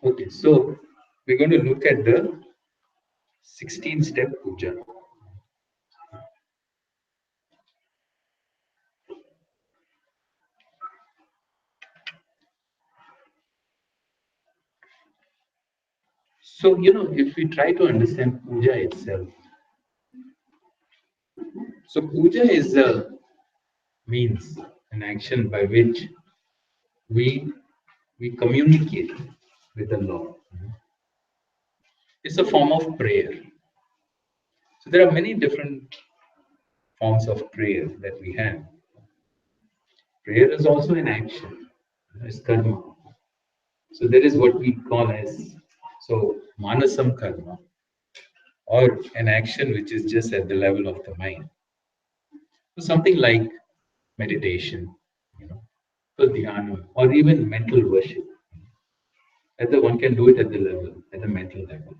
Okay, so we're going to look at the 16-step puja. So, if we try to understand puja itself, so puja is a means, an action by which we we communicate with the Lord. It's a form of prayer. So there are many different forms of prayer that we have. Prayer is also an action. It's karma. So there is what we call as manasam karma, or an action which is just at the level of the mind. So something like meditation, you know, so dhyana, or even mental worship. Either one can do it at the level, at the mental level.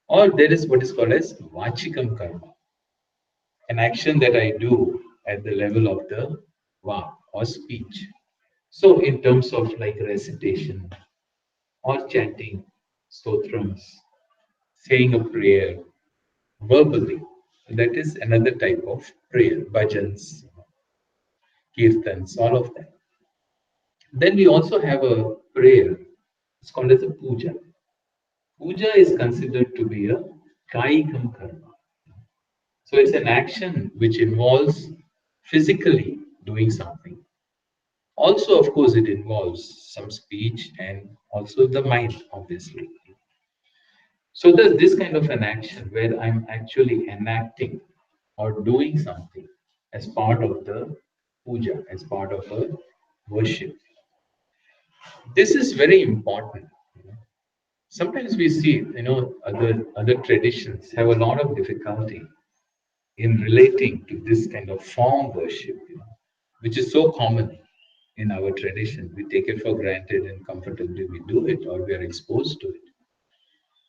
Or there is what is called as vachikam karma, an action that I do at the level of the va or speech. So in terms of like recitation or chanting, stotrams, saying a prayer verbally, that is another type of prayer, bhajans, kirtans, all of that. Then we also have a prayer. It's called as a puja. Puja is considered to be a kaikam karma. So it's an action which involves physically doing something. Also, of course, it involves some speech and also the mind, obviously. So there's this kind of an action where I'm actually enacting or doing something as part of the puja, as part of a worship. This is very important. Sometimes we see, other traditions have a lot of difficulty in relating to this kind of form worship, which is so common in our tradition. We take it for granted and comfortably we do it or we are exposed to it.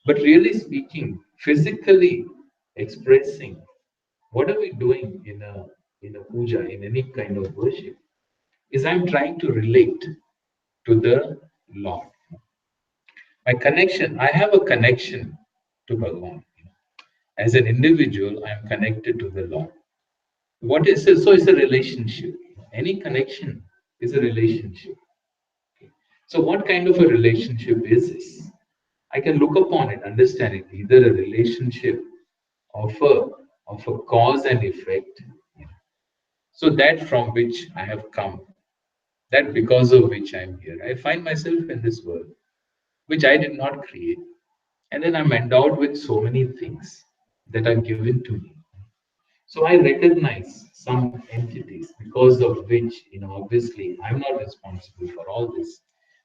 But really speaking, physically expressing what are we doing in a puja, in any kind of worship, is I'm trying to relate to the Lord. My connection, I have a connection to Bhagavan. As an individual, I am connected to the Lord. What is it? So it's a relationship. Any connection is a relationship. So what kind of a relationship is this? I can look upon it, understand it, either a relationship of a cause and effect. So that from which I have come, that because of which I'm here. I find myself in this world, which I did not create. And then I'm endowed with so many things that are given to me. So I recognize some entities because of which, obviously I'm not responsible for all this,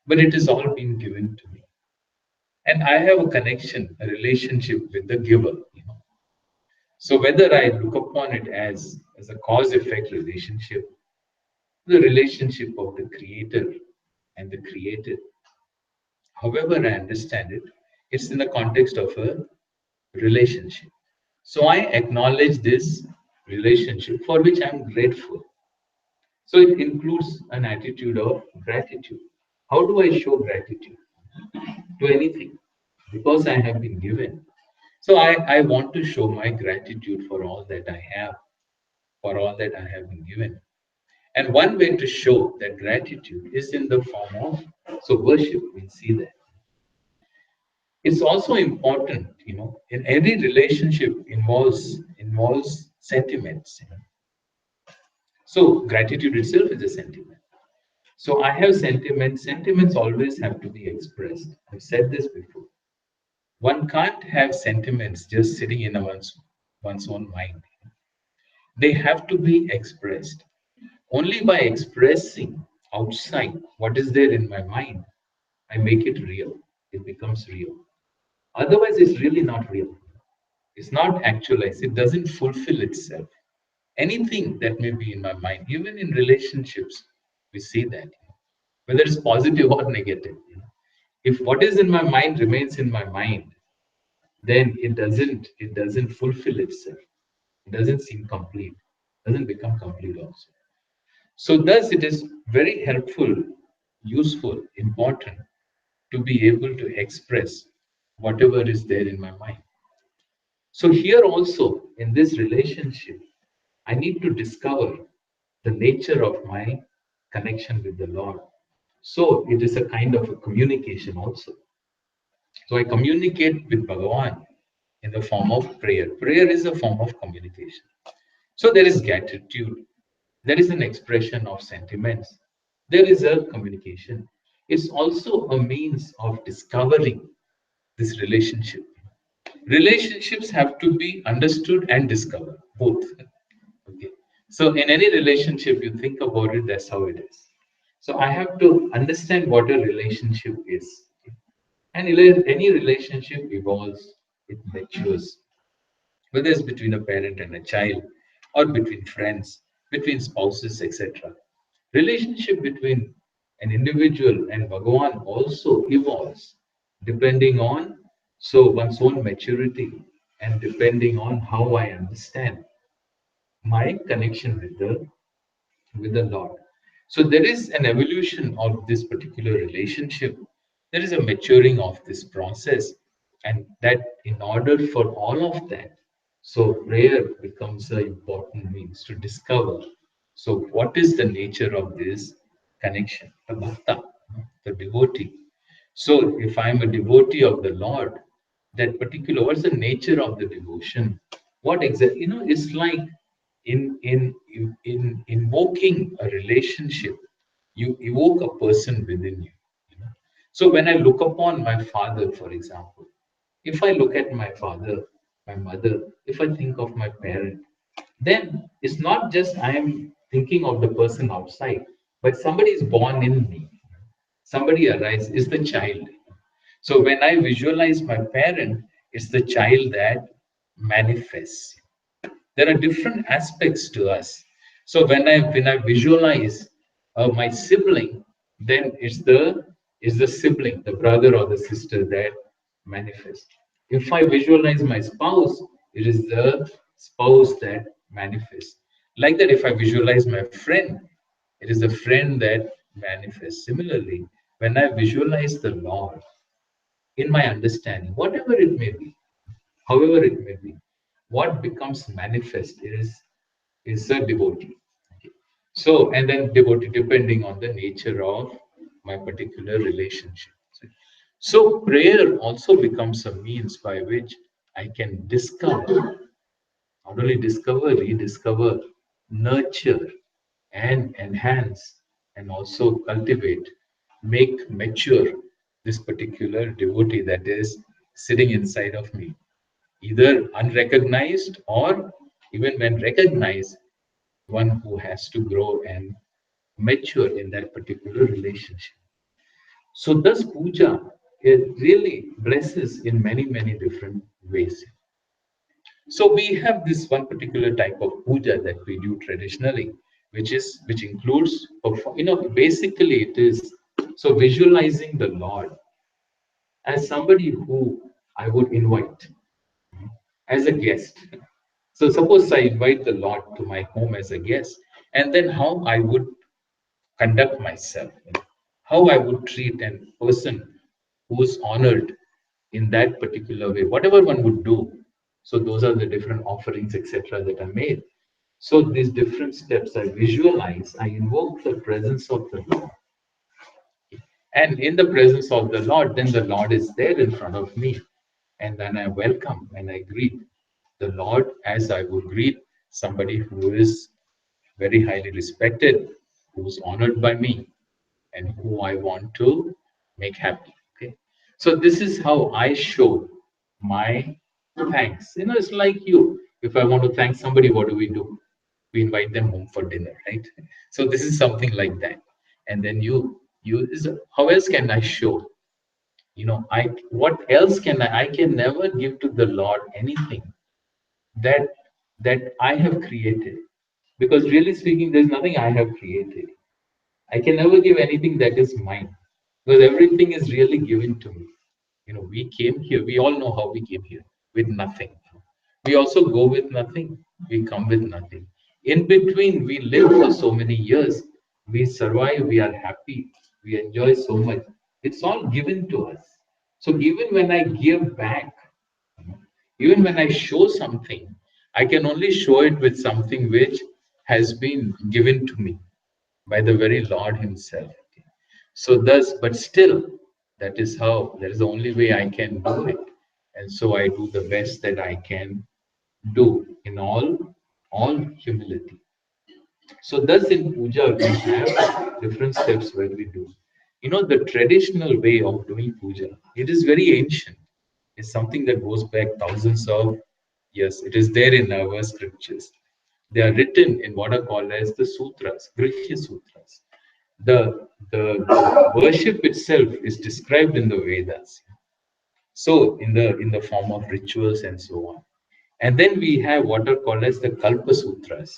but it has all been given to me. And I have a connection, a relationship with the giver. So whether I look upon it as a cause-effect relationship, the relationship of the creator and the created, however I understand it, it's in the context of a relationship. So I acknowledge this relationship for which I'm grateful. So it includes an attitude of gratitude. How do I show gratitude to anything? Because I have been given. So I want to show my gratitude for all that I have, for all that I have been given. And one way to show that gratitude is in the form of worship. We see that. It's also important, in every relationship involves sentiments. So gratitude itself is a sentiment. So I have sentiments. Sentiments always have to be expressed. I've said this before. One can't have sentiments just sitting in one's own mind. They have to be expressed. Only by expressing outside what is there in my mind, I make it real. It becomes real. Otherwise, it's really not real. It's not actualized. It doesn't fulfill itself. Anything that may be in my mind, even in relationships, we see that, whether it's positive or negative. If what is in my mind remains in my mind, then it doesn't fulfill itself. It doesn't seem complete. Doesn't become complete also. So thus it is very helpful, useful, important to be able to express whatever is there in my mind. So, here also in this relationship, I need to discover the nature of my connection with the Lord. So, it is a kind of a communication also. So, I communicate with Bhagavan in the form of prayer. Prayer is a form of communication. So, there is gratitude, there is an expression of sentiments, there is a communication. It's also a means of discovering this relationship. Relationships have to be understood and discovered both. Okay, so in any relationship you think about it, that's how it is. So I have to understand what a relationship is. And any relationship evolves, it matures, whether it's between a parent and a child, or between friends, between spouses, etc. Relationship between an individual and Bhagavan also evolves depending on one's own maturity, and depending on how I understand my connection with the Lord. So there is an evolution of this particular relationship. There is a maturing of this process, and that in order for all of that, so prayer becomes an important means to discover. So what is the nature of this connection? The bhakta, the devotee. So if I'm a devotee of the Lord, that particular what's the nature of the devotion? What exactly it's like in invoking a relationship, you evoke a person within you, you know. So when I look upon my father, for example, if I look at my father, my mother, if I think of my parent, then it's not just I am thinking of the person outside, but somebody is born in me, somebody arises, is the child. So when I visualize my parent, it's the child that manifests. There are different aspects to us. So when I visualize my sibling, then it's the sibling, the brother or the sister that manifests. If I visualize my spouse, it is the spouse that manifests. Like that, if I visualize my friend, it is the friend that manifests. Similarly, when I visualize the Lord in my understanding, whatever it may be, however it may be, what becomes manifest is a devotee. Okay. So, and then devotee depending on the nature of my particular relationship. So prayer also becomes a means by which I can discover, not only discover, rediscover, nurture, and enhance, and also cultivate, make mature this particular devotee that is sitting inside of me, either unrecognized or even when recognized, one who has to grow and mature in that particular relationship. So, thus, puja, it really blesses in many, many different ways. So, we have this one particular type of puja that we do traditionally, which includes, basically it is so visualizing the Lord as somebody who I would invite as a guest. So suppose I invite the Lord to my home as a guest, and then how I would conduct myself, how I would treat a person who's honored in that particular way, whatever one would do. So those are the different offerings, etc., that are made. So these different steps I visualize, I invoke the presence of the Lord. And in the presence of the Lord, then the Lord is there in front of me. And then I welcome and I greet the Lord as I would greet somebody who is very highly respected, who's honored by me, and who I want to make happy. Okay. So this is how I show my thanks. It's like you. If I want to thank somebody, what do? We invite them home for dinner, right? So this is something like that. And then how else can I show? What else can I can never give to the Lord anything that I have created. Because really speaking, there's nothing I have created. I can never give anything that is mine. Because everything is really given to me. We came here, we all know how we came here with nothing. We also go with nothing, we come with nothing. In between, we live for so many years, we survive, we are happy, we enjoy so much. It's all given to us. So even when I give back, even when I show something, I can only show it with something which has been given to me by the very Lord Himself. So thus, but still, that is the only way I can do it. And so I do the best that I can do in all humility. So thus in puja we have different steps where we do. You know, the traditional way of doing puja, it is very ancient. It's something that goes back thousands of years. It is there in our scriptures. They are written in what are called as the sutras, Grihya Sutras. The worship itself is described in the Vedas. So in the form of rituals and so on. And then we have what are called as the Kalpa Sutras.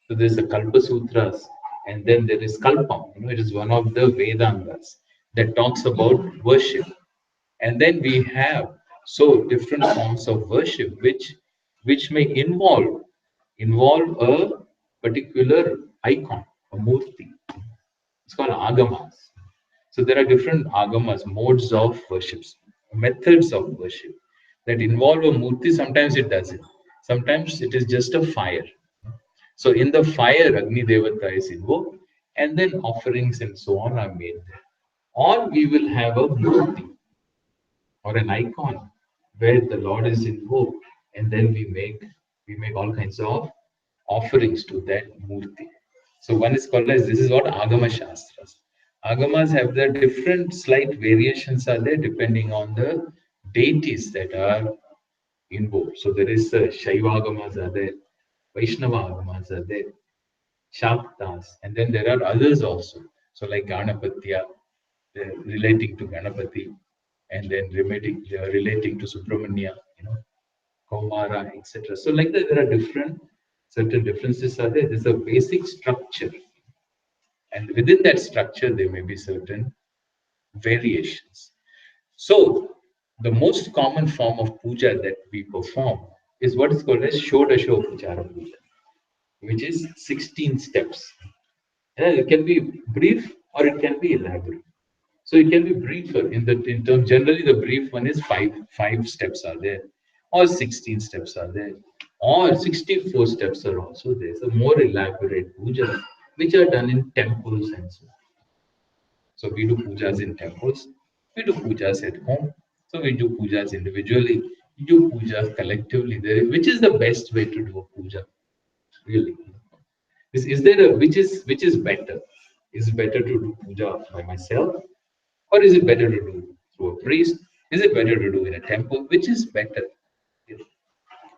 So there's the Kalpa Sutras, and then there is Kalpam. You know, it is one of the Vedangas that talks about worship. And then we have so different forms of worship which may involve a particular icon, a murti. It's called agamas. So there are different agamas, modes of worships, methods of worship that involve a murti. Sometimes it doesn't. Sometimes it is just a fire. So in the fire, Agni Devata is invoked, and then offerings and so on are made there. Or we will have a murti or an icon where the Lord is invoked, and then we make all kinds of offerings to that murti. So one is called as this is what Agama Shastras. Agamas have the different slight variations are there depending on the deities that are invoked. So there is Shaiva Agamas are there, Vaishnava Agamas are there, Shaktas, and then there are others also. So like Ganapatya, relating to Ganapati, and then relating to Subramanya, you know, Kaumara, etc. So like that, there are different certain differences are there. There's a basic structure, and within that structure there may be certain variations. So the most common form of puja that we perform is what is called as shodashopachara puja, which is 16 steps. And it can be brief or it can be elaborate. So it can be briefer in terms. Generally, the brief one is five steps are there, or 16 steps are there, or 64 steps are also there. So more elaborate pujas which are done in temples and so on. So we do pujas in temples, we do pujas at home. So we do pujas individually, we do pujas collectively. Which is the best way to do a puja? Really, is there a which is better? Is it better to do puja by myself, or is it better to do through a priest? Is it better to do in a temple? Which is better?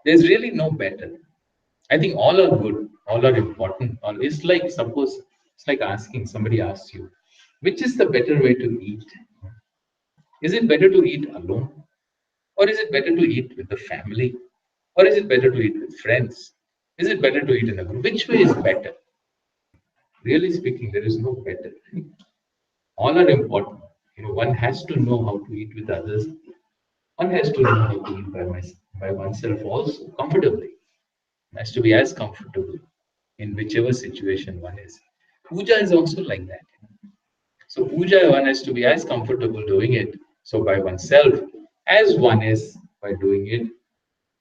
There's really no better. I think all are good, all are important. All it's like suppose it's like asking somebody asks you, which is the better way to eat? Is it better to eat alone? Or is it better to eat with the family? Or is it better to eat with friends? Is it better to eat in a group? Which way is better? Really speaking, there is no better. All are important. You know, one has to know how to eat with others. One has to know how to eat by oneself also comfortably. One has to be as comfortable in whichever situation one is. Puja is also like that. So puja one has to be as comfortable doing it so by oneself as one is by doing it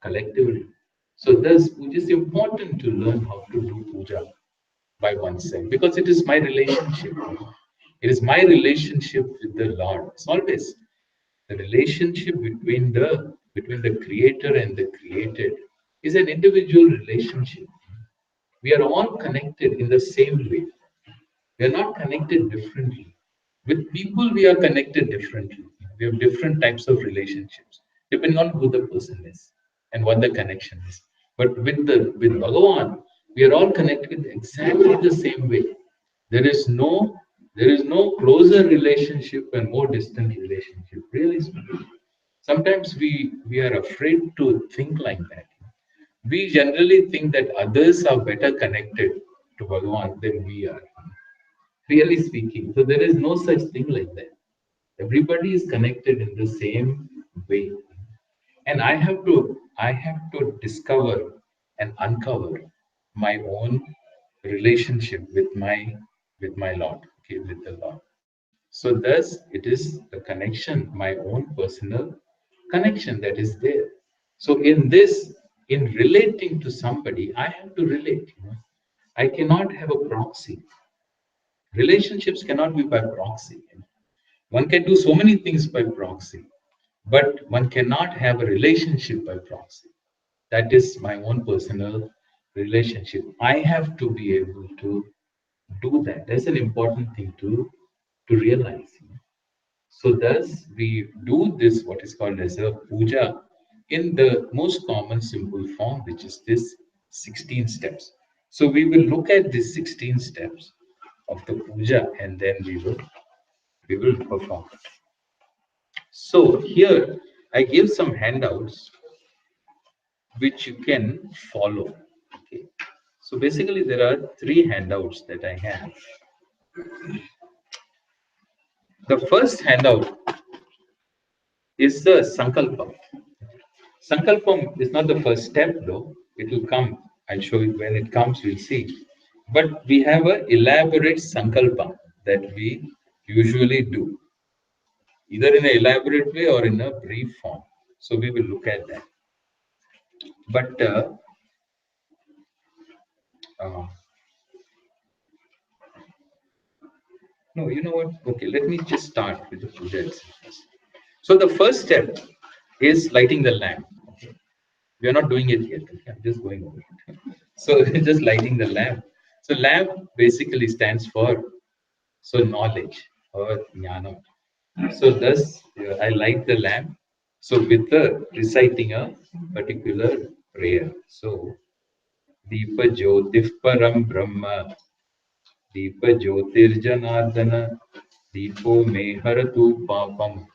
collectively. So thus puja is important to learn how to do puja by oneself because it is my relationship. It is my relationship with the Lord. It's always the relationship between the creator and the created is an individual relationship. We are all connected in the same way. We are not connected differently. With people, we are connected differently. We have different types of relationships depending on who the person is and what the connection is. But with Bhagavan, we are all connected exactly the same way. There is no there is no closer relationship and more distant relationship. Really speaking. Sometimes we are afraid to think like that. We generally think that others are better connected to Bhagavan than we are. Really speaking. So there is no such thing like that. Everybody is connected in the same way. And I have to discover and uncover my own relationship with my Lord, okay, with the Lord. So thus it is the connection, my own personal connection that is there. So in this, in relating to somebody, I have to relate. I cannot have a proxy. Relationships cannot be by proxy. One can do so many things by proxy, but one cannot have a relationship by proxy. That is my own personal relationship. I have to be able to do that. That's an important thing to realize. So thus we do this what is called as a puja in the most common simple form, which is this 16 steps. So we will look at these 16 steps of the puja and then we will perform. So here I give some handouts which you can follow. Okay. So basically there are three handouts that I have. The first handout is the sankalpa. Sankalpam is not the first step though. It will come. I'll show you when it comes, we'll see. But we have a elaborate sankalpa that we usually do, either in an elaborate way or in a brief form. So we will look at that. But uh, no, you know what? Okay, let me just start with the puja itself first. So the first step is lighting the lamp. Okay. We are not doing it yet. Okay? I'm just going over it. So just lighting the lamp. So lamp basically stands for so knowledge or jnanam. So thus I light the lamp. So with the reciting a particular prayer. So Deepa Jyotif Param Brahma Deepa Jyotirjanardana Deepo Me Haratu Papam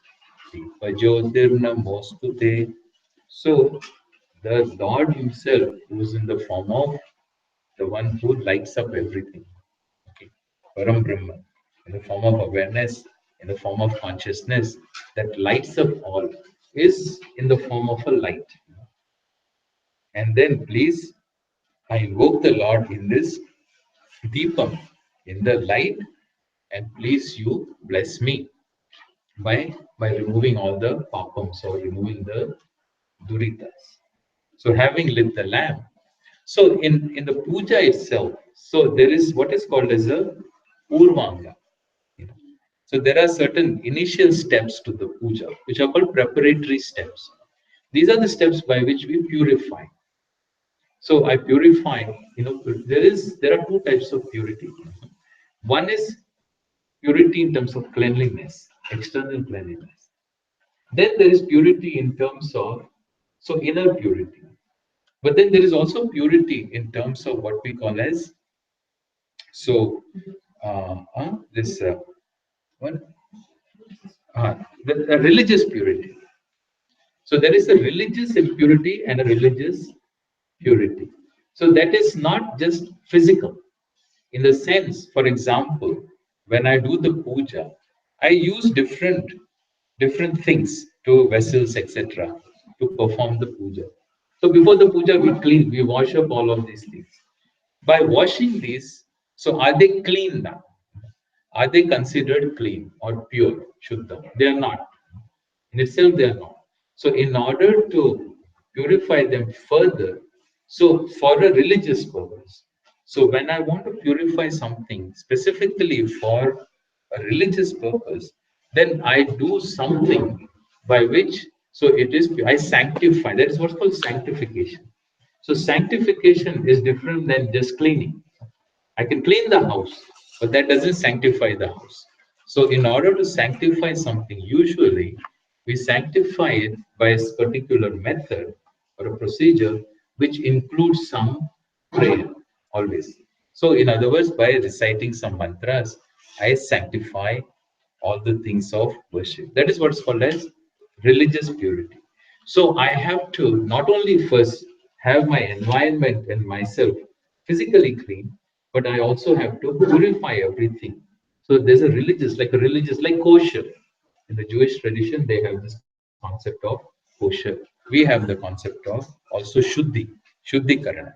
Deepa Jyotirnamostute. So the Lord Himself, who is in the form of the one who lights up everything, okay, Param Brahma, in the form of awareness, in the form of consciousness that lights up all, is in the form of a light. And then please, I invoke the Lord in this Deepam, in the light, and please you bless me by removing all the papams or removing the duritas. So having lit the lamp. So in the puja itself, so there is what is called as a purvanga. You know. So there are certain initial steps to the puja, which are called preparatory steps. These are the steps by which we purify. So I purify. There are two types of purity. One is purity in terms of cleanliness, external cleanliness. Then there is purity in terms of inner purity. But then there is also purity in terms of what we call as so this one the religious purity. So there is a religious impurity and a religious purity. So that is not just physical. In the sense, for example, when I do the puja, I use different things to vessels, etc., to perform the puja. So before the puja, we clean, we wash up all of these things. By washing these, so are they clean now? Are they considered clean or pure? Shuddha? They are not. In itself, they are not. So, in order to purify them further, so for a religious purpose, so when I want to purify something specifically for a religious purpose, then I do something by which so it is I sanctify. That is what's called sanctification. So sanctification is different than just cleaning. I can clean the house, but that doesn't sanctify the house. So, in order to sanctify something, usually we sanctify it by a particular method or a procedure which includes some prayer always. So, in other words, by reciting some mantras, I sanctify all the things of worship. That is what's called as religious purity. So I have to not only first have my environment and myself physically clean, but I also have to purify everything. So there's like kosher. In the Jewish tradition, they have this concept of kosher. We have the concept of also shuddhikarana,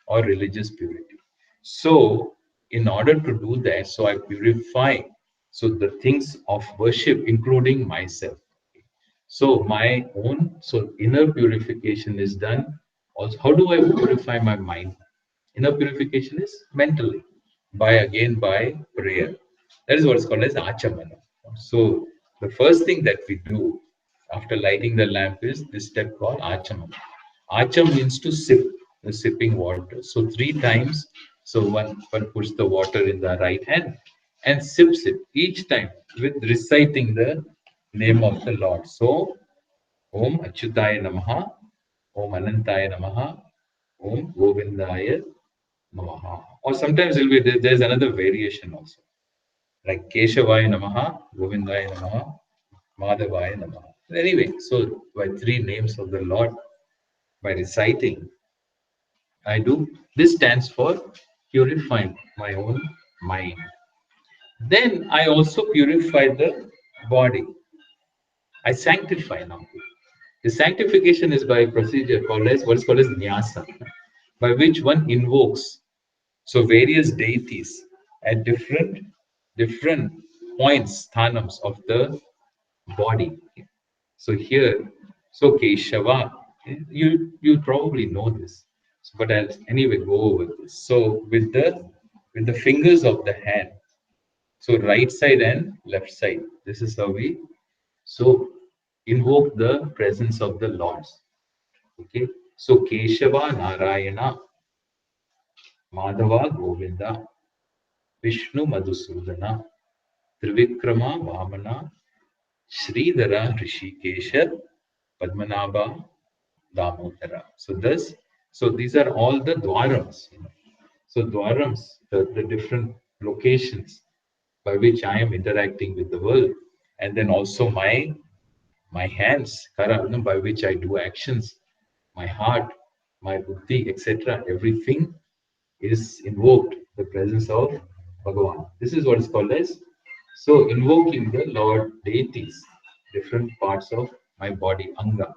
or religious purity. So in order to do that, so I purify. So the things of worship, including myself. So my own, so inner purification is done. Also, how do I purify my mind? Inner purification is mentally, by prayer. That is what is called as achamana. So the first thing that we do after lighting the lamp is this step called achamana. Acham means to sip, the sipping water. So three times, so one puts the water in the right hand and sips it each time with reciting the name of the Lord. So Om Achyutaya Namaha, Om Anantaya Namaha, Om Govindaya Namaha. Or sometimes it'll be there's another variation also, like Keshavaya Namaha, Govindaya Namaha, Madhavaya Namaha. Anyway, so by three names of the Lord, by reciting, I do. This stands for purifying my own mind. Then I also purify the body. I sanctify now. The sanctification is by a procedure called as what's called as nyasa, by which one invokes so various deities at different points, sthanams of the body. So here, so Keshava, you probably know this, but I'll anyway go over this. So with the fingers of the hand, so right side and left side, this is how we so invoke the presence of the Lords. Okay, so Keshava Narayana, Madhava Govinda, Vishnu Madhusudana, Trivikrama Vamana, Sridhara Rishikesha, Padmanabha Damodara. So these are all the dwarams. So dwarams, the different locations by which I am interacting with the world, and then also my hands, kara, by which I do actions, my heart, my buddhi, etc. Everything is invoked the presence of Bhagavan. This is what is called as so invoking the Lord deities, different parts of my body, anga,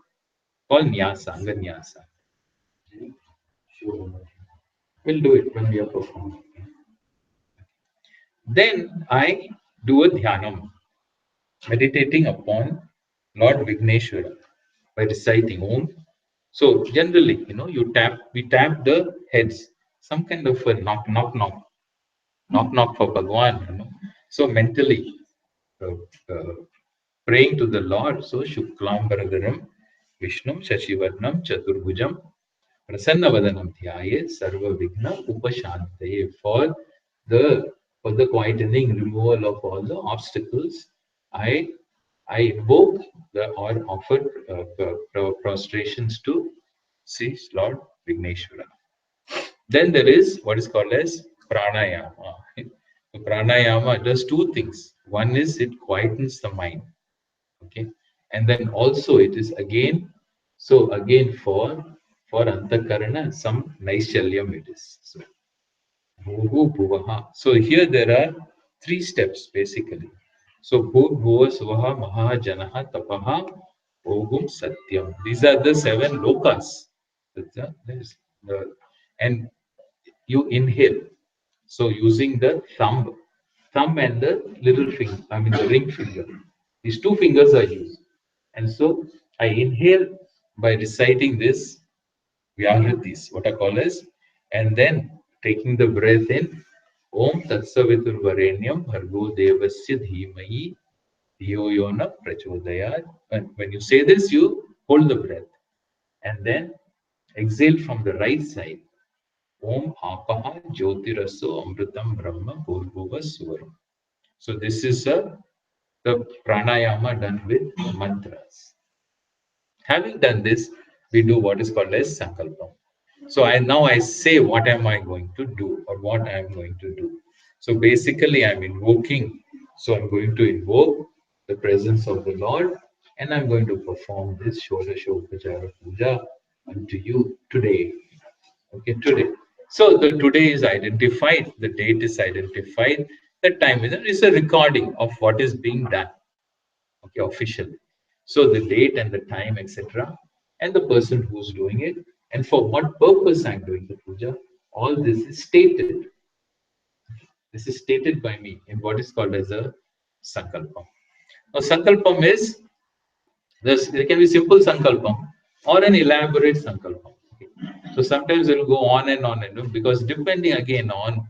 called nyasa, anga nyasa. Sure. We'll do it when we are performing. Then I do a dhyanam, meditating upon Lord Vigneshwara by reciting Om. So generally, we tap the heads, some kind of a knock for Bhagwan. So mentally uh, uh, praying to the Lord. So Shuklam Bharadaram Vishnum Shashivarnam Chaturbhujam Prasannavadanam Dhyaye Sarva Vigna Upashantaye the for the quietening removal of all the obstacles. I I invoke the or offer prostrations to see Lord Vigneshwara. Then there is what is called as pranayama. So pranayama does two things. One is it quietens the mind, okay, and then also it is again for antakarana some naishalyam it is. So bhuvu bhuvaha. So here there are three steps basically. So bhuva svaha maha janaha tapaha ogum satyam. These are the seven lokas. There's and you inhale. So using the thumb and the little finger, I mean the ring finger. These two fingers are used. And so I inhale by reciting this Vyahritis, what I call as, and then taking the breath in, Om Tatsavitur Varenyam Bhargo Devasya Dhimayi Dhiyo Yona Prachodayat. When you say this, you hold the breath and then exhale from the right side. Om Apaha Jyotiraso Amritam Brahma Bhurbuva Suvaram. So this is the pranayama done with mantras. Having done this, we do what is called as sankalpam. So I say what am I going to do or what I am going to do. So basically I'm invoking. So I'm going to invoke the presence of the Lord and I'm going to perform this shodashopachara puja unto you today. Okay, today. So the today is identified, the date is identified, the time is a recording of what is being done. Okay, officially. So the date and the time, etc., and the person who's doing it, and for what purpose I'm doing the puja, all this is stated. This is stated by me in what is called as a sankalpam. Now, sankalpam is there can be simple sankalpam or an elaborate sankalpam. Okay. So sometimes it will go on and on because depending again on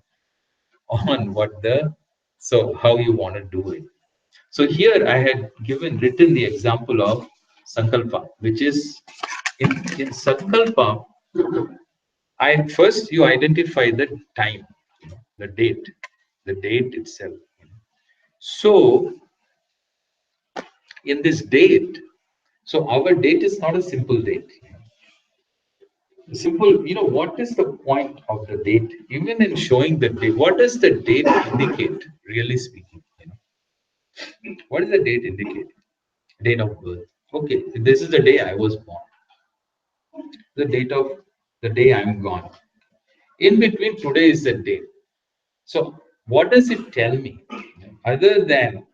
what the so how you want to do it. So here I had written the example of sankalpa, which is in sankalpa. I first you identify the time, the date itself. So in this date, so our date is not a simple date. Simple, what is the point of the date? Even in showing the date, what does the date indicate? Really speaking, what does the date indicate? Date of birth. Okay, this is the day I was born. The date of the day I'm gone. In between today is the date. So what does it tell me? Other than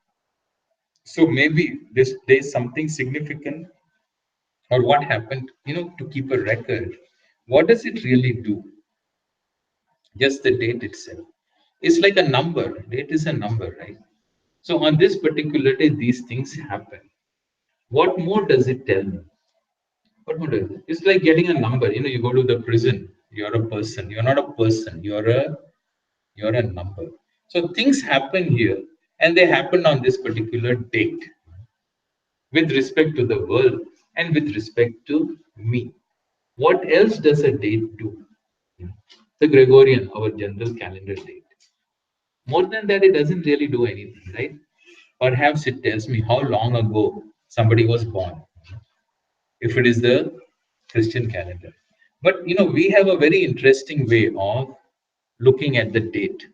so maybe this there's something significant or what happened, to keep a record. What does it really do? Just the date itself. It's like a number. Date is a number, right? So on this particular day, these things happen. What more does it tell me? What more does it? It's like getting a number. You go to the prison. You're a person. You're not a person. You're a number. So things happen here, and they happen on this particular date with respect to the world and with respect to me. What else does a date do? The Gregorian, our general calendar date. More than that, it doesn't really do anything, right? Perhaps it tells me how long ago somebody was born, if it is the Christian calendar. But we have a very interesting way of looking at the date.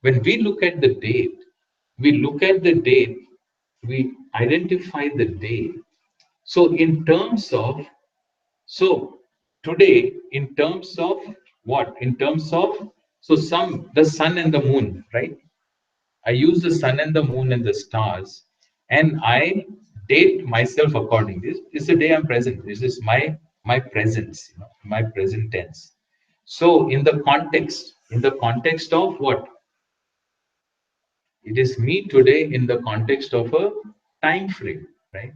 When we look at the date, we look at the date, we identify the day. So, in terms of, so today, in terms of what? In terms of, so the sun and the moon, right? I use the sun and the moon and the stars, and I date myself according. This is the day I'm present. This is my presence, my present tense. So in the context of what? It is me today in the context of a time frame, right?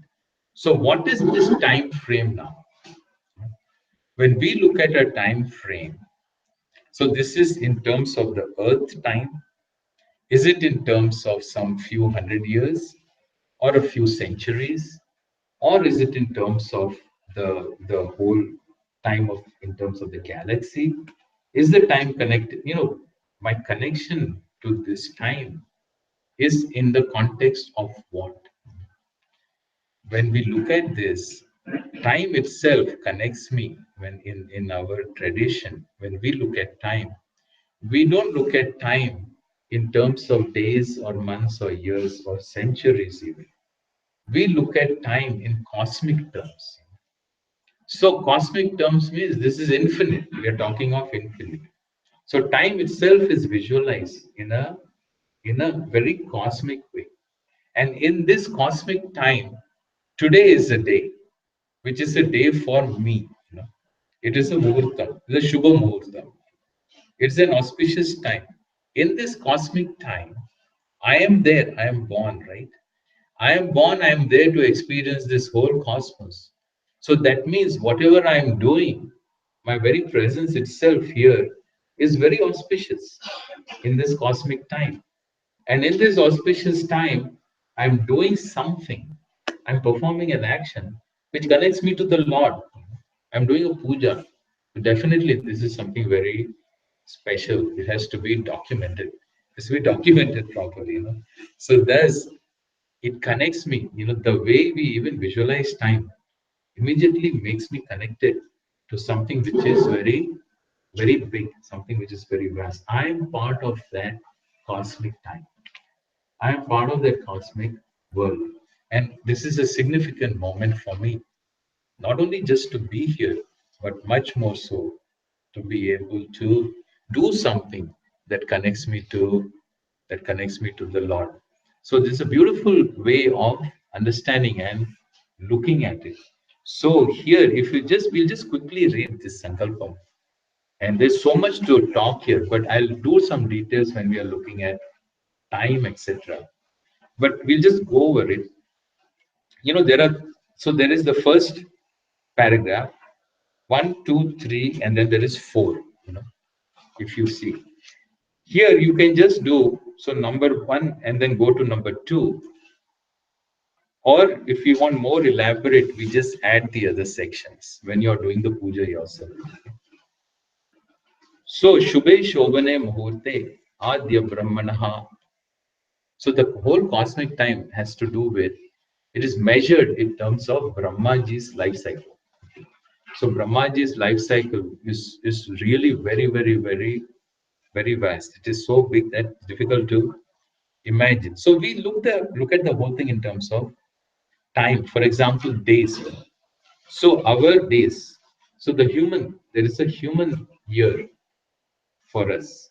So what is this time frame now? When we look at a time frame, so this is in terms of the Earth time. Is it in terms of some few hundred years or a few centuries? Or is it in terms of the whole time of in terms of the galaxy? Is the time connected? My connection to this time is in the context of what? When we look at this, time itself connects me when in our tradition, when we look at time, we don't look at time in terms of days or months or years or centuries even. We look at time in cosmic terms. So cosmic terms means this is infinite. We are talking of infinite. So time itself is visualized in a very cosmic way. And in this cosmic time, today is a day, which is a day for me. It is a muhurta, the Shubha Muhurta. It's an auspicious time. In this cosmic time, I am there, I am born, right? I am born, I am there to experience this whole cosmos. So that means whatever I am doing, my very presence itself here is very auspicious in this cosmic time. And in this auspicious time, I'm doing something. I'm performing an action which connects me to the Lord. I'm doing a puja. Definitely, this is something very special. It has to be documented. It has to be documented properly. So it connects me. The way we even visualize time immediately makes me connected to something which is very, very big, something which is very vast. I am part of that cosmic time. I am part of that cosmic world. And this is a significant moment for me, not only just to be here, but much more so to be able to do something that connects me to the Lord. So this is a beautiful way of understanding and looking at it. So here, if we'll just quickly read this Sankalpam. And there's so much to talk here, but I'll do some details when we are looking at time, etc. But we'll just go over it. There are, so there is the first paragraph, one, two, three, and then there is four. If you see here, you can just do so number one and then go to number two. Or if you want more elaborate, we just add the other sections when you're doing the puja yourself. So Shubhe Shobhane Muhurte Adya Brahmanaha. So the whole cosmic time has to do with, it is measured in terms of Brahmaji's life cycle. So Brahmaji's life cycle is really very, very, very, very vast. It is so big that it's difficult to imagine. So we look at the whole thing in terms of time. For example, days. So our days. So there is a human year for us.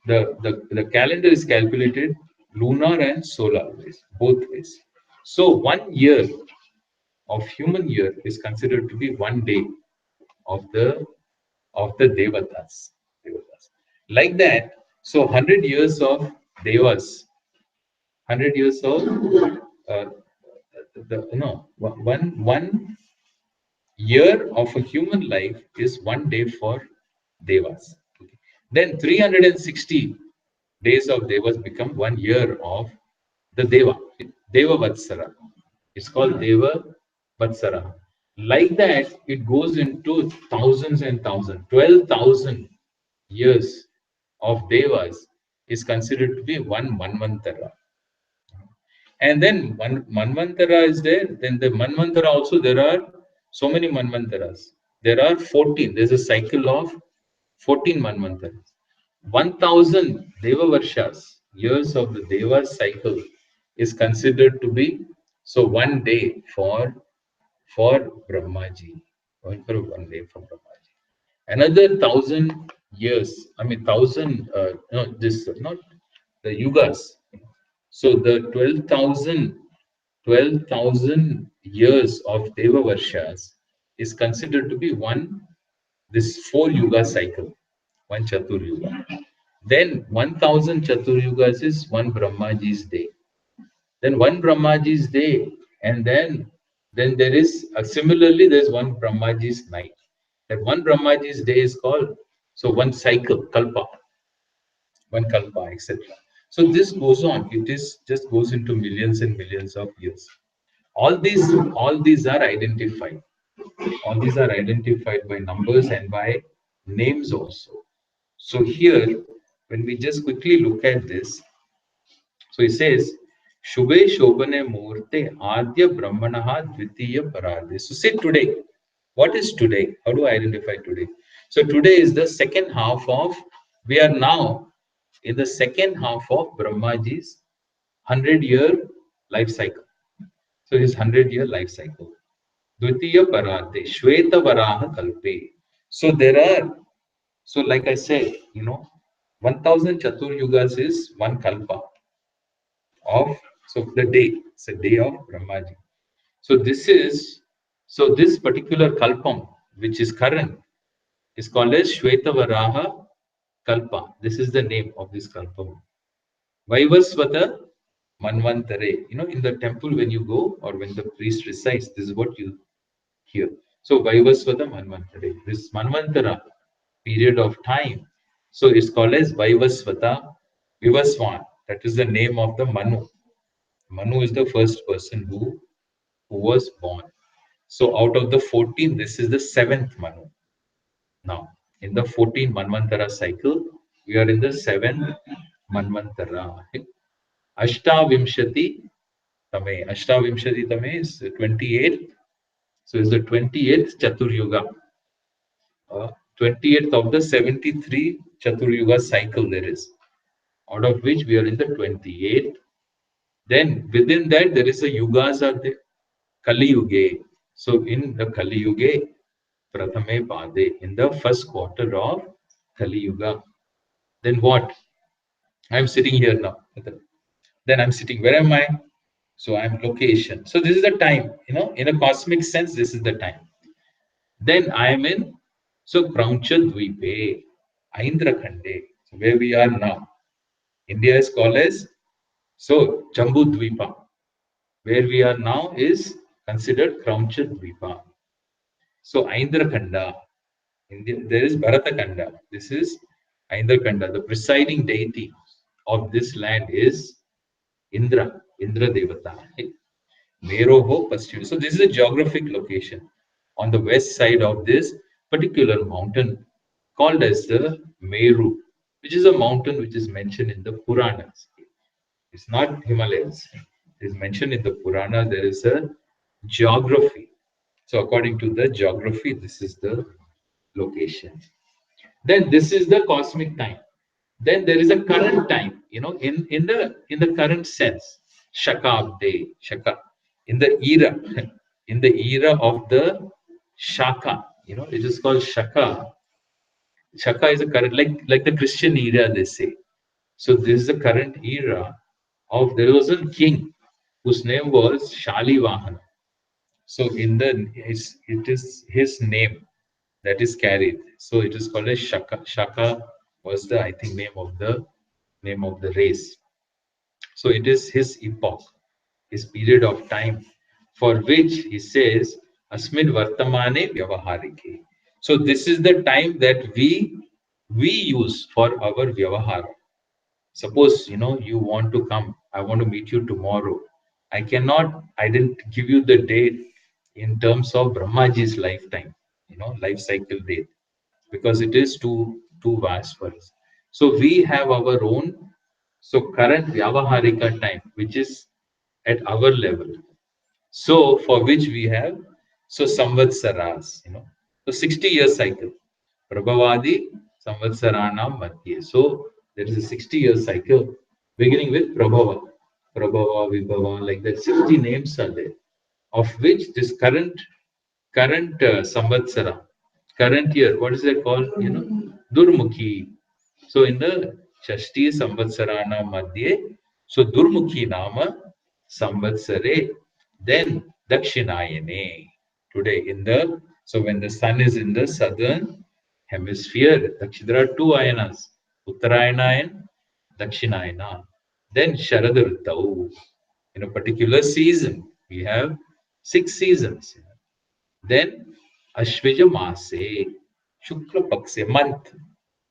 The calendar is calculated lunar and solar ways, both ways. So 1 year of human year is considered to be 1 day of the devatas. Devatas. Like that, so 100 years of devas, 100 years of uh, one year of a human life is 1 day for devas. Okay. Then 360 days of devas become 1 year of the Deva Vatsara. It's called Deva Vatsara. Like that, it goes into thousands and thousands. 12,000 years of Devas is considered to be one Manvantara. And then one Manvantara is there. Then the Manvantara also, there are so many Manvantaras. There are 14. There's a cycle of 14 Manvantaras. 1,000 Deva Varshas, years of the Deva cycle, is considered to be, so 1 day for Brahmaji. Going for 1 day for Brahmaji. Another 1,000 years, I mean, no, this, not the yugas. So the 12,000 years of Deva Varshas is considered to be this 4 yuga cycle, one Chatur Yuga. Then 1,000 Chatur Yugas is one Brahmaji's day. Then one Brahmaji's day, and then there is similarly there's one Brahmaji's night. That one Brahmaji's day is called, so one cycle, kalpa, one kalpa, etc. So this goes on. It is just goes into millions and millions of years. All these are identified. All these are identified by numbers and by names also. So here, when we just quickly look at this, so it says, Shubhe Shobhane Murte Adya Brahmanaha Dvitiya Parade. So say today. What is today? How do I identify today? So today is the second half of, we are now in the second half of Brahmaji's 100-year life cycle. So his 100-year life cycle. Dvitiya Parade, Shweta Varaha Kalpe. So there are, so like I said, 1,000 Chatur Yugas is one Kalpa of, so the day, it's a day of Brahmaji. So this particular Kalpam, which is current, is called as Shweta Varaha Kalpa. This is the name of this Kalpam. Vaivasvata Manvantare. In the temple when you go or when the priest recites, this is what you hear. So Vaivasvata Manvantare. This Manvantara period of time. So it's called as Vaivasvata Vivaswan. That is the name of the Manu. Manu is the first person who was born. So out of the 14, this is the seventh Manu. Now, in the 14 Manvantara cycle, we are in the seventh Manvantara. Ashtavimshati Tame. Ashtavimshati Tame is 28th. So it's the 28th Chatur Yuga. 28th of the 73 Chatur Yuga cycle there is. Out of which we are in the 28th. Then within that there is a yugas are there. Kali Yuge. So in the Kali Yuge, Prathame Pade, in the first quarter of Kali Yuga. Then what? I'm sitting here now. Then I'm sitting. Where am I? So I'm location. So this is the time. In a cosmic sense, this is the time. Then I am in, so Prauncha Dvipe, Aindra Khande. So where we are now. India is called as So Jambu Dvipa, where we are now, is considered Krauncha Dvipa. So Aindrakanda, there is Bharatakanda. This is Aindrakanda. The presiding deity of this land is Indra, Indra Devata. Meroho Paschim. So this is a geographic location on the west side of this particular mountain called as the Meru, which is a mountain which is mentioned in the Puranas. It's not Himalayas. It is mentioned in the Purana. There is a geography. So according to the geography, this is the location. Then this is the cosmic time. Then there is a current time, in the current sense, Shakabde, Shaka, in the era, in the era of the Shaka, it is called Shaka. Shaka is a current, like the Christian era, they say. So this is the current era of, there was a king whose name was Shalivahana. So it is his name that is carried. So it is called as Shaka. Shaka was the, I think, name of the race. So it is his epoch, his period of time, for which he says Asmin Vartamane Vyavaharike. So this is the time that we use for our Vyavahara. Suppose you want to come, I want to meet you tomorrow. I didn't give you the date in terms of Brahmaji's lifetime, life cycle date, because it is too vast for us. So we have our own, so current Vyavaharika time, which is at our level. So for which we have, so Samvatsaras, so 60-year cycle. Prabhavadi Samvatsaranam Madhye. So there is a 60-year cycle beginning with Prabhava. Prabhava, Vibhava, like that. 60 names are there, of which this current Samvatsara, current year, what is it called? Durmukhi. So in the Shashti Samvatsarana Madhye, so Durmukhi Nama Samvatsare, then Dakshinayane. Today so when the sun is in the southern hemisphere, there are two ayanas, Uttarayana and Dakshinayana. Then Sharadrutau. In a particular season, we have 6 seasons. Then Ashvija Mase, Shukla Pakse, month.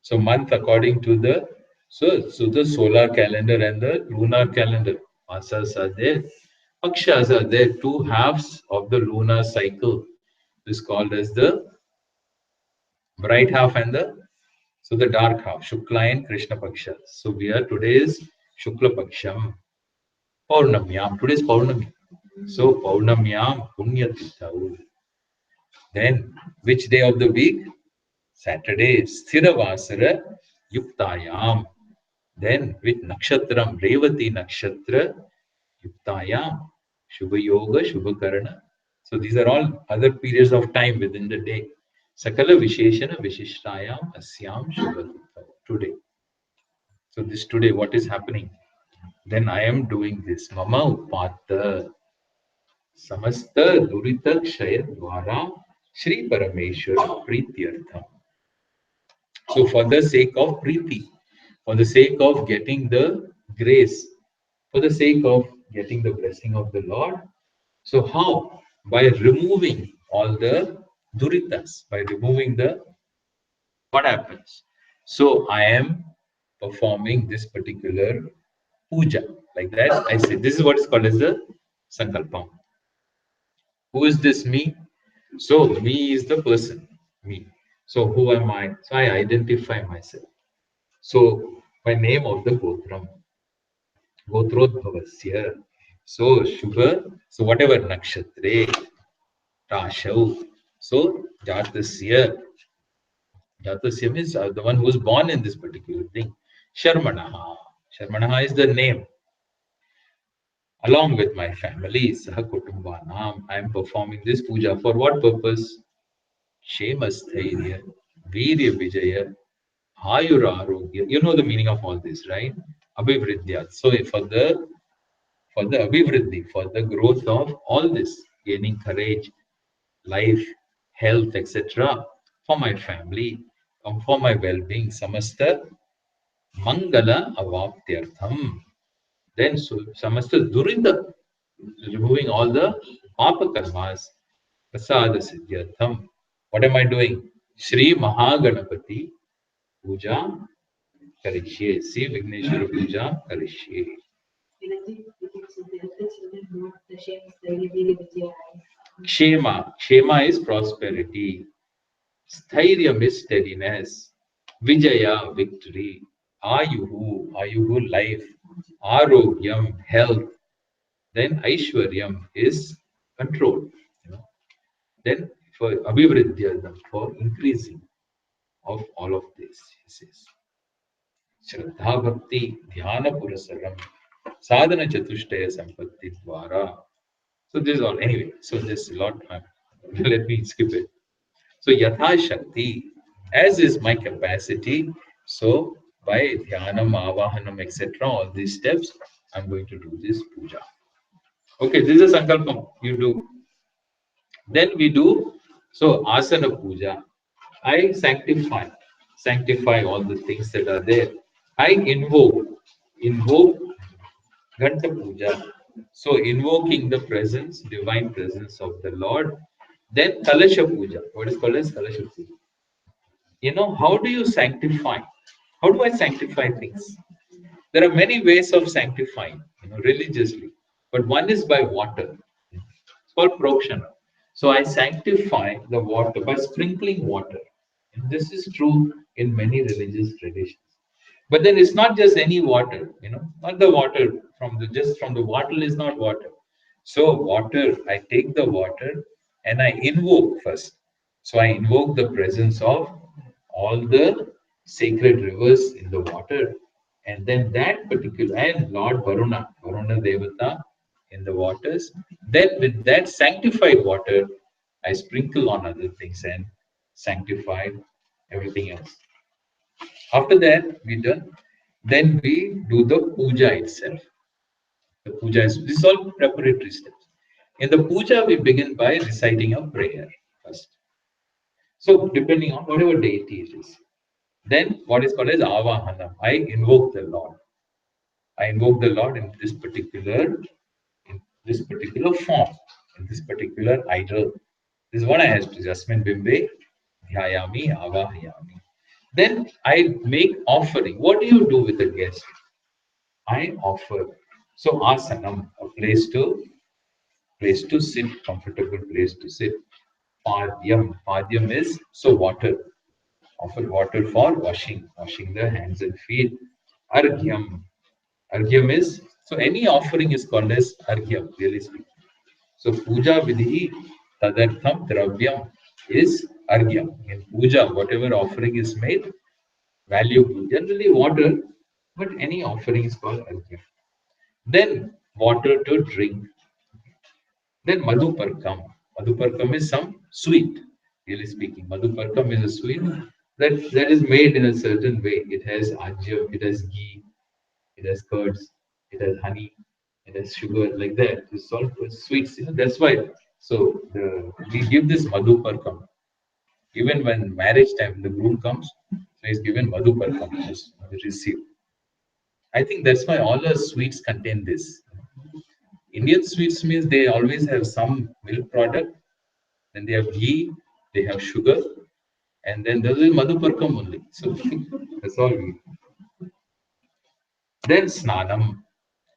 So month according to the solar calendar and the lunar calendar. Masas are there. Pakshas are there. Two halves of the lunar cycle is called as the bright half and the dark half. Shukla and Krishna Pakshas. So we are today is Shukla Paksham. Paurnamyam. Today is Paurnami. So Paurnamyam Punyatithau. Then which day of the week? Saturday, Sthiravasara Yuktayam. Then with Nakshatram, Revati Nakshatra Yuktayam, Shubha Yoga, Shubha Karana. So these are all other periods of time within the day. Sakala Visheshana Vishishtayam Asyam Shubha today. So this today, what is happening? Then I am doing this. Mama Upata Samasta Durita Kshaya Dwara Shri Parameshwar Prityartham. So, for the sake of Preeti, for the sake of getting the grace, for the sake of getting the blessing of the Lord. So, how? By removing all the duritas, by removing what happens? So, I am performing this particular puja. Like that, I say, this is what is called as the Sankalpam. Who is this me? So, me is the person, me. So, who am I? So, I identify myself. So, by name of the Gotram, Gotrodbhavasya. So, Shubha, so whatever nakshatre, Rashau, so Jatasya means the one who is born in this particular thing. Sharmanaha. Sharmanaha is the name. Along with my family, Saha Kutumbanam, I am performing this puja. For what purpose? Shemasthaiya, Virya Vijaya, Ayura Arogya. You know the meaning of all this, right? Abhivridya. So for the abhivriddhi, for the growth of all this, gaining courage, life, health, etc., for my family, for my well-being, samasta mangala avaptyartham. Then samasta durita, removing all the papa karmas, prasada siddhyartham. What am I doing? Shri Mahaganapati Puja Karishye. See Vigneshwara Puja Karishye. Kshema. Kshema is prosperity. Stairyam is steadiness. Vijaya, victory. Ayuhu, Ayuhu, life. Arogyam, health. Then Aishwaryam is control. You know. Then for Abhivriddhyardham, for increasing of all of this, he says. Shraddha Bhakti, Dhyana Purasaram, Sadhana Chatushtaya Sampatti Dwara. So this is all. Anyway, so this is a lot. Let me skip it. So Yatha Shakti, as is my capacity. So by Dhyanam, Avahanam, etc., all these steps, I'm going to do this puja. Okay, this is a Sankalpam. You do. Then we do, so asana puja. I sanctify all the things that are there. I invoke Ghanta puja. So invoking the presence, divine presence of the Lord. Then Kalasha puja. What is called as Kalasha puja? You know, how do you sanctify? How do I sanctify things? There are many ways of sanctifying, religiously. But one is by water. It's called prokshana. So I sanctify the water by sprinkling water. And this is true in many religious traditions. But then it's not just any water, not the water from the just from the bottle is not water. So water, I take the water and I invoke first. So I invoke the presence of all the sacred rivers in the water, and then that particular and Lord Varuna Devata in the waters. Then with that sanctified water, I sprinkle on other things and sanctify everything else. After that, we done. Then we do the puja itself. The puja is this is all preparatory steps. In the puja, we begin by reciting a prayer first. So depending on whatever deity it is. Then what is called as avahanam. I invoke the Lord. I invoke the Lord in this particular form, in this particular idol. This is what I have to Jasmine Bimbe, Dhyayami, Avahayami. Then I make offering. What do you do with the guest? I offer. So asanam, a place to sit, comfortable place to sit. Padyam is so water. Offer water for washing the hands and feet. Argyam. Argyam is so any offering is called as argyam, really speaking. So puja vidhi tadartham dravyam is argyam. In puja, whatever offering is made, valuable. Generally water, but any offering is called argyam. Then water to drink. Then madhuparkam. Madhuparkam is some sweet, really speaking. Madhuparkam is a sweet that is made in a certain way. It has ajam, it has ghee, it has curds, it has honey, it has sugar, like that. It's all sweets. That's why. So we give this madhuparkam. Even when marriage time, the groom comes, so he's given madhuparkam to receive. I think that's why all our sweets contain this. Indian sweets means they always have some milk product, then they have ghee, they have sugar, and then there's a madhuparkam only. So that's all we. Then snanam.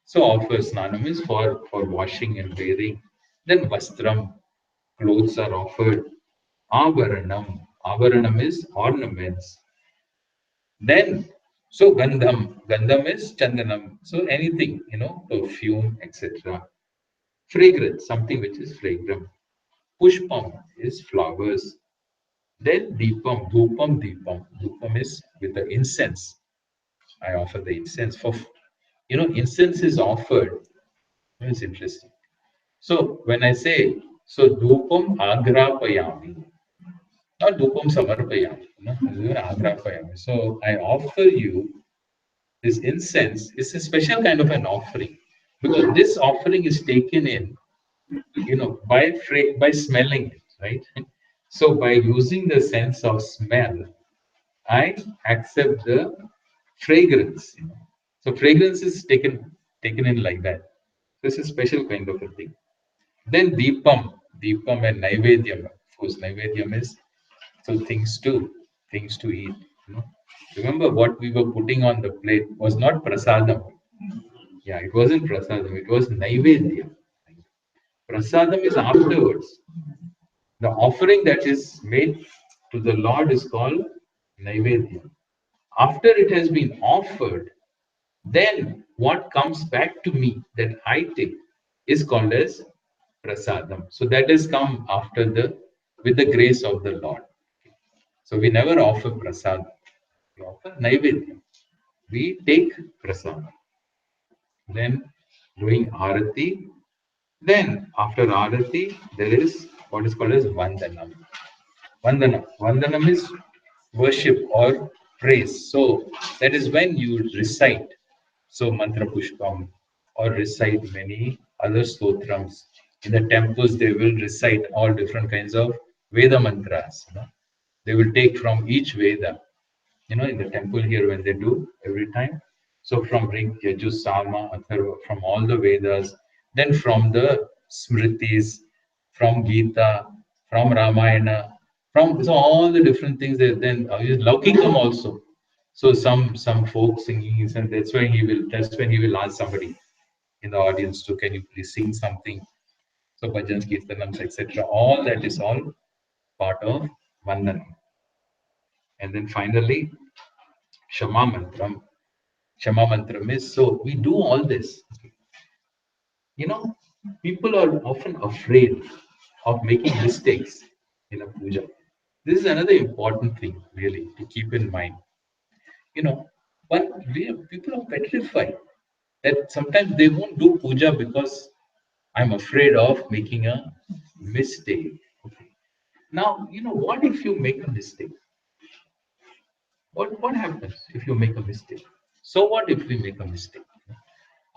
So offer snanam is for washing and bathing. Then vastram, clothes are offered. Avaranam. Avaranam is ornaments. Then so gandham. Gandham is chandanam. So anything, perfume, etc. Fragrance, something which is fragrant. Pushpam is flowers. Then Deepam, Dhupam, Deepam. Dhupam is with the incense. I offer the incense for, incense is offered. It's interesting. So when I say, so Dhupam Agrapayami, not Dhupam Samarpayami, Agrapayami. So I offer you this incense. It's a special kind of an offering because this offering is taken in, by smelling it, right? So by using the sense of smell, I accept the fragrance. So fragrance is taken. taken in like that. This is a special kind of a thing. Then Deepam and Naivedyam. Of course, Naivedyam is so things to eat. You know. Remember what we were putting on the plate was not prasadam. Yeah, it wasn't prasadam, it was Naivedyam. Prasadam is afterwards. The offering that is made to the Lord is called Naivedyam. After it has been offered, then what comes back to me that I take is called as prasadam. So that has come after the with the grace of the Lord. So we never offer prasadam. We offer Naivedyam. We take prasadam. Then doing arati. Then after arati, there is what is called as vandanam. Vandanam. Vandanam is worship or praise. So that is when you recite. So mantra pushpam or recite many other stotrams. In the temples, they will recite all different kinds of Veda mantras. You know. They will take from each Veda, in the temple here when they do every time. So from Rig, Yajur, Sama, Atharva, from all the Vedas, then from the Smritis, from Gita, from Ramayana, from so all the different things. Then Laukikam also. So some folk singing, and that's when he will ask somebody in the audience to can you please sing something. So bhajans, kirtanams, etc. All that is all part of Vandanam. And then finally, Shama Mantram. Shama Mantram is so we do all this. You know, people are often afraid of making mistakes in a puja. This is another important thing, really, to keep in mind. You know, people are petrified that sometimes they won't do puja because I'm afraid of making a mistake. Okay. Now, what if you make a mistake? What happens if you make a mistake? So what if we make a mistake?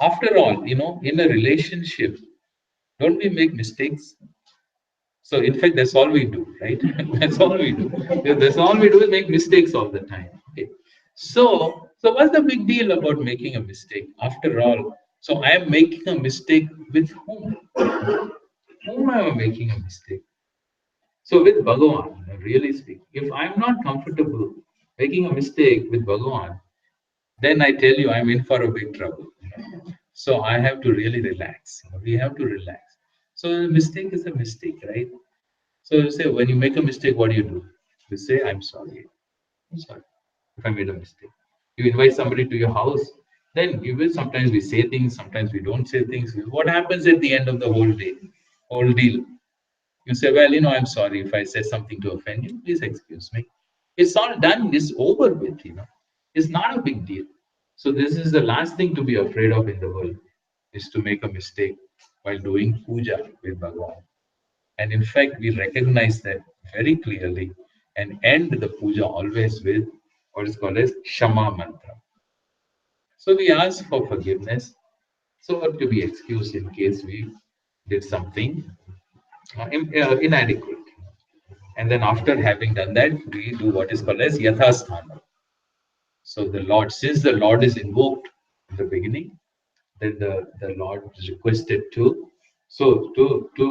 After all, in a relationship, don't we make mistakes? So in fact, that's all we do, right? That's all we do. Yeah, that's all we do is make mistakes all the time. Okay. So what's the big deal about making a mistake? After all, so I am making a mistake with whom? Whom am I making a mistake? So with Bhagavan, really speaking, if I'm not comfortable making a mistake with Bhagavan, then I tell you I'm in for a big trouble. So I have to really relax. We have to relax. So a mistake is a mistake, right? So you say when you make a mistake, what do? You say, I'm sorry. I'm sorry if I made a mistake. You invite somebody to your house, then you will sometimes we say things, sometimes we don't say things. What happens at the end of the whole day, whole deal? You say, well, I'm sorry if I said something to offend you. Please excuse me. It's all done. It's over with. It's not a big deal. So this is the last thing to be afraid of in the world, is to make a mistake while doing puja with Bhagavan. And in fact, we recognize that very clearly and end the puja always with what is called as Shama mantra. So we ask for forgiveness, so to be excused in case we did something inadequate. And then after having done that, we do what is called as Yathasthana. So the Lord, since the Lord is invoked in the beginning, then the Lord is requested to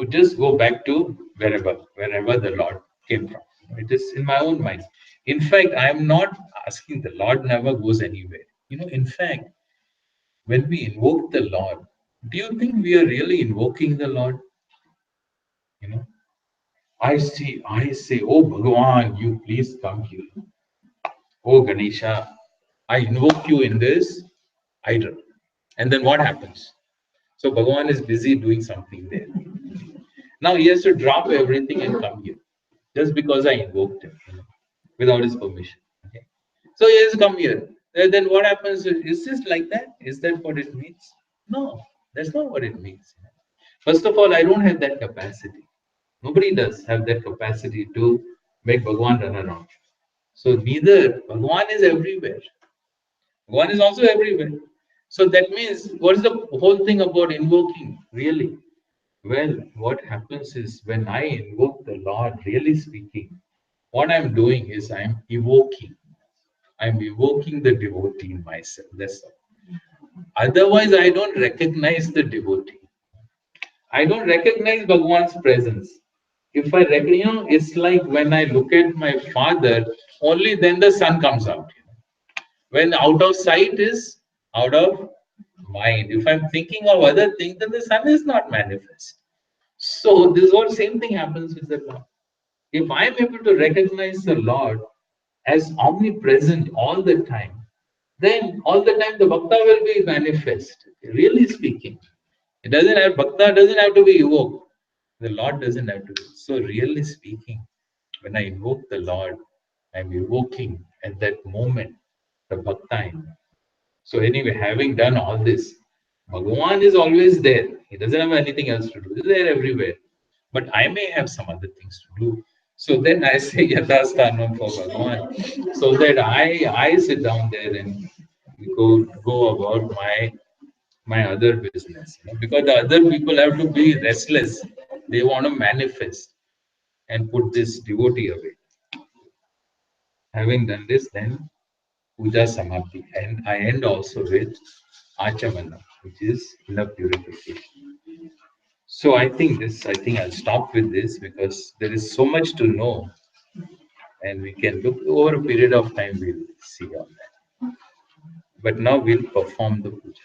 just go back to wherever the Lord came from. It is in my own mind. In fact, I am not asking, the Lord never goes anywhere. In fact, when we invoke the Lord, do you think we are really invoking the Lord? You know, I say, oh Bhagavan, you please come here. Oh Ganesha, I invoke you in this idol. And then what happens? So Bhagavan is busy doing something there. Now he has to drop everything and come here. Just because I invoked him, without his permission. Okay. So he has to come here. Then what happens? Is this like that? Is that what it means? No, that's not what it means. First of all, I don't have that capacity. Nobody does have that capacity to make Bhagavan run around. So neither Bhagavan is everywhere. One is also everywhere. So that means, what is the whole thing about invoking, really? Well, what happens is when I invoke the Lord, really speaking, what I'm doing is I'm evoking the devotee in myself. That's all. Otherwise, I don't recognize the devotee. I don't recognize Bhagwan's presence. If I recognize, it's like when I look at my father, only then the sun comes out. When out of sight is out of mind. If I'm thinking of other things, then the sun is not manifest. So this whole same thing happens with the Lord. If I'm able to recognize the Lord as omnipresent all the time, then all the time the bhakta will be manifest. Really speaking, it doesn't have bhakta doesn't have to be evoked. The Lord doesn't have to be. So really speaking, when I invoke the Lord, I'm evoking at that moment the bhakta in me. So anyway, having done all this, Bhagavan is always there. He doesn't have anything else to do. He's there everywhere. But I may have some other things to do. So then I say Yathastanam for Bhagavan. So that I sit down there and go about my other business. Because the other people have to be restless. They want to manifest and put this devotee away. Having done this, then Puja Samapti. And I end also with Achamana, which is inner purification. So I think I'll stop with this because there is so much to know and we can look over a period of time, we'll see all that. But now we'll perform the puja.